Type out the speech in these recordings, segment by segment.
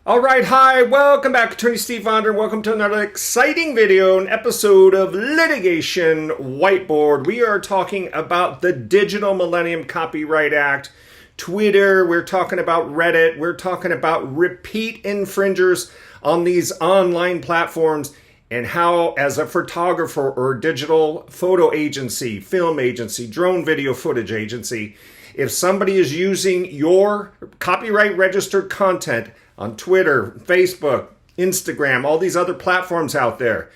All right, hi, welcome back, Attorney Steve Vondran. Welcome to another exciting video, an episode of Litigation Whiteboard. We are talking about the Digital Millennium Copyright Act, Twitter, we're talking about Reddit, we're talking about repeat infringers on these online platforms, and how, as a photographer or digital photo agency, film agency, drone video footage agency, if somebody is using your copyright registered content on Twitter, Facebook, Instagram, all these other platforms out there,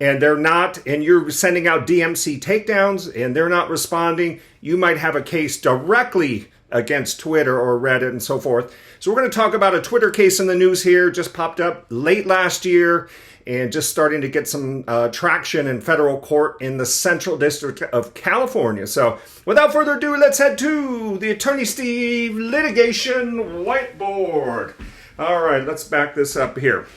and they're not, and you're sending out DMCA takedowns and they're not responding, you might have a case directly against Twitter or Reddit and so forth. So we're going to talk about a Twitter case in the news here, just popped up late last year and just starting to get some traction in federal court in the Central District of California. So without further ado, let's head to the Attorney Steve Litigation Whiteboard. All right, let's back this up here.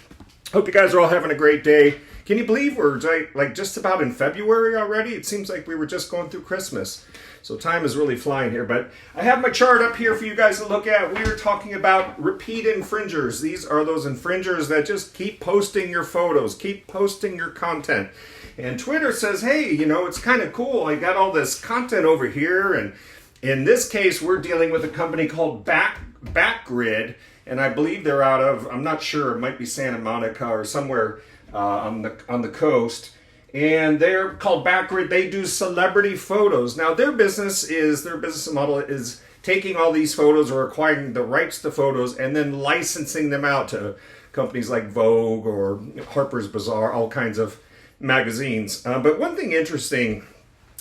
Hope you guys are all having a great day. Can you believe we're like just about in February already? It seems like we were just going through Christmas. So time is really flying here. But I have my chart up here for you guys to look at. We are talking about repeat infringers. These are those infringers that just keep posting your photos, keep posting your content. And Twitter says, hey, you know, it's kind of cool. I got all this content over here. And in this case, we're dealing with a company called Backgrid. And I believe they're out of, I'm not sure, it might be Santa Monica or somewhere on the coast. And they're called Backgrid. They do celebrity photos. Now their business model is taking all these photos or acquiring the rights to photos and then licensing them out to companies like Vogue or Harper's Bazaar, all kinds of magazines. But one thing interesting,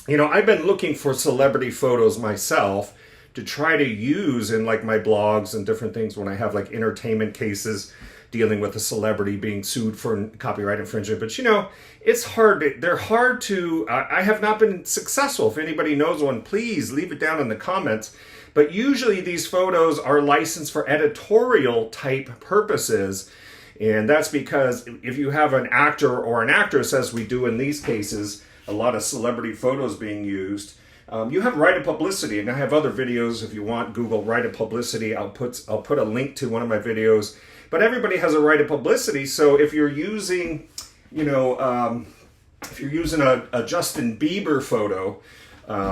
you know, I've been looking for celebrity photos myself to try to use in like my blogs and different things when I have like entertainment cases dealing with a celebrity being sued for copyright infringement. But you know, it's hard. They're hard to, I have not been successful. If anybody knows one, please leave it down in the comments. But usually these photos are licensed for editorial type purposes. And that's because if you have an actor or an actress, as we do in these cases, a lot of celebrity photos being used, you have right of publicity, and I have other videos. If you want, Google right of publicity. I'll put a link to one of my videos. But everybody has a right of publicity. So if you're using, you know, if you're using a Justin Bieber photo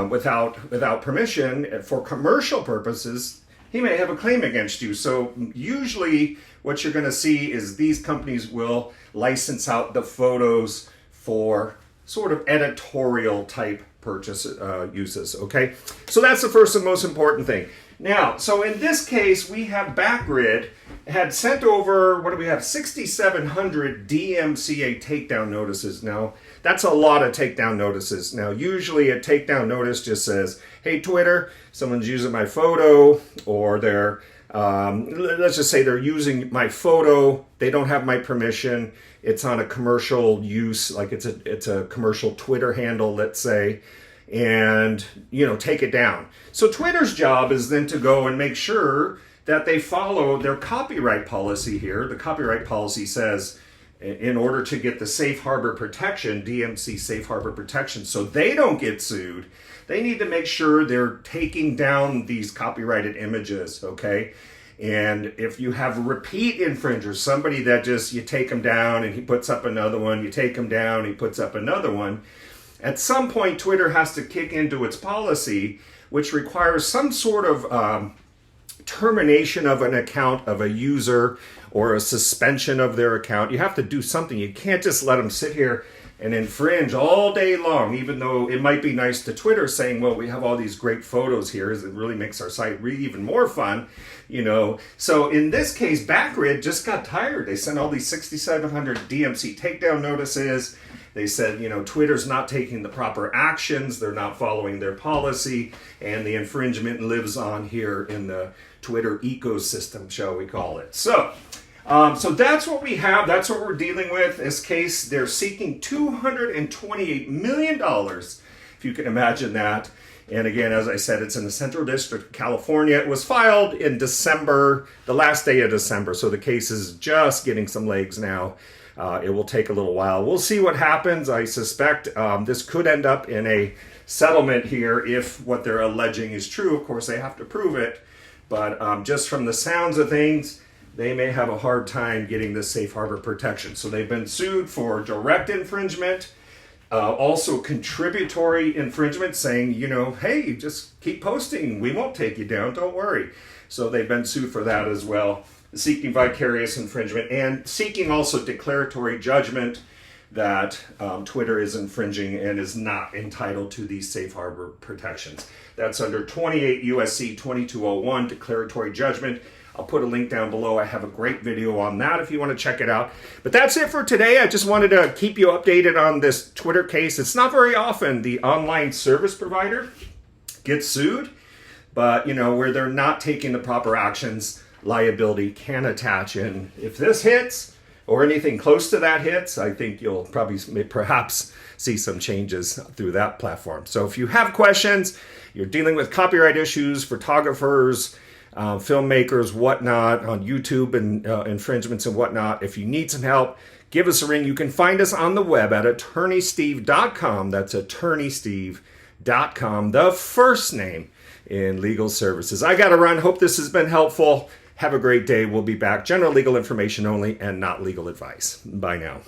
without permission for commercial purposes, he may have a claim against you. So usually, what you're going to see is these companies will license out the photos for sort of editorial type purchase uses, okay? So that's the first and most important thing. Now, so in this case, we have Backgrid had sent over, what do we have, 6,700 DMCA takedown notices. Now, that's a lot of takedown notices. Now, usually a takedown notice just says, hey, Twitter, someone's using my photo, or they're, let's just say they're using my photo, they don't have my permission, it's on a commercial use, like it's a commercial Twitter handle, let's say, and, you know, take it down. So Twitter's job is then to go and make sure that they follow their copyright policy here. The copyright policy says, in order to get the safe harbor protection, DMCA safe harbor protection, so they don't get sued, they need to make sure they're taking down these copyrighted images, okay? And if you have repeat infringers, somebody that just, you take them down and he puts up another one, you take them down, he puts up another one, at some point Twitter has to kick into its policy, which requires some sort of termination of an account of a user or a suspension of their account. You have to do something. You can't just let them sit here and infringe all day long, even though it might be nice to Twitter saying, well, we have all these great photos here. It really makes our site really even more fun, you know. So in this case, Backgrid just got tired. They sent all these 6,700 DMCA takedown notices. They said, you know, Twitter's not taking the proper actions, they're not following their policy, and the infringement lives on here in the Twitter ecosystem, shall we call it. So that's what we have, that's what we're dealing with. This case, they're seeking $228 million, if you can imagine that. And again, as I said, it's in the Central District of California. It was filed in December, the last day of December, so the case is just getting some legs now. It will take a little while. We'll see what happens. I suspect this could end up in a settlement here if what they're alleging is true. Of course, they have to prove it. But just from the sounds of things, they may have a hard time getting this safe harbor protection. So they've been sued for direct infringement, also contributory infringement, saying, you know, hey, just keep posting. We won't take you down. Don't worry. So they've been sued for that as well, seeking vicarious infringement and seeking also declaratory judgment that Twitter is infringing and is not entitled to these safe harbor protections. That's under 28 USC 2201, declaratory judgment. I'll put a link down below. I have a great video on that if you want to check it out. But that's it for today. I just wanted to keep you updated on this Twitter case. It's not very often the online service provider gets sued, but you know, where they're not taking the proper actions, liability can attach. And if this hits or anything close to that hits, I think you'll probably perhaps see some changes through that platform. So if you have questions, you're dealing with copyright issues, photographers, filmmakers, whatnot, on YouTube and infringements and whatnot. If you need some help, give us a ring. You can find us on the web at attorneysteve.com. That's attorneysteve.com, the first name in legal services. I got to run. Hope this has been helpful. Have a great day. We'll be back. General legal information only and not legal advice. Bye now.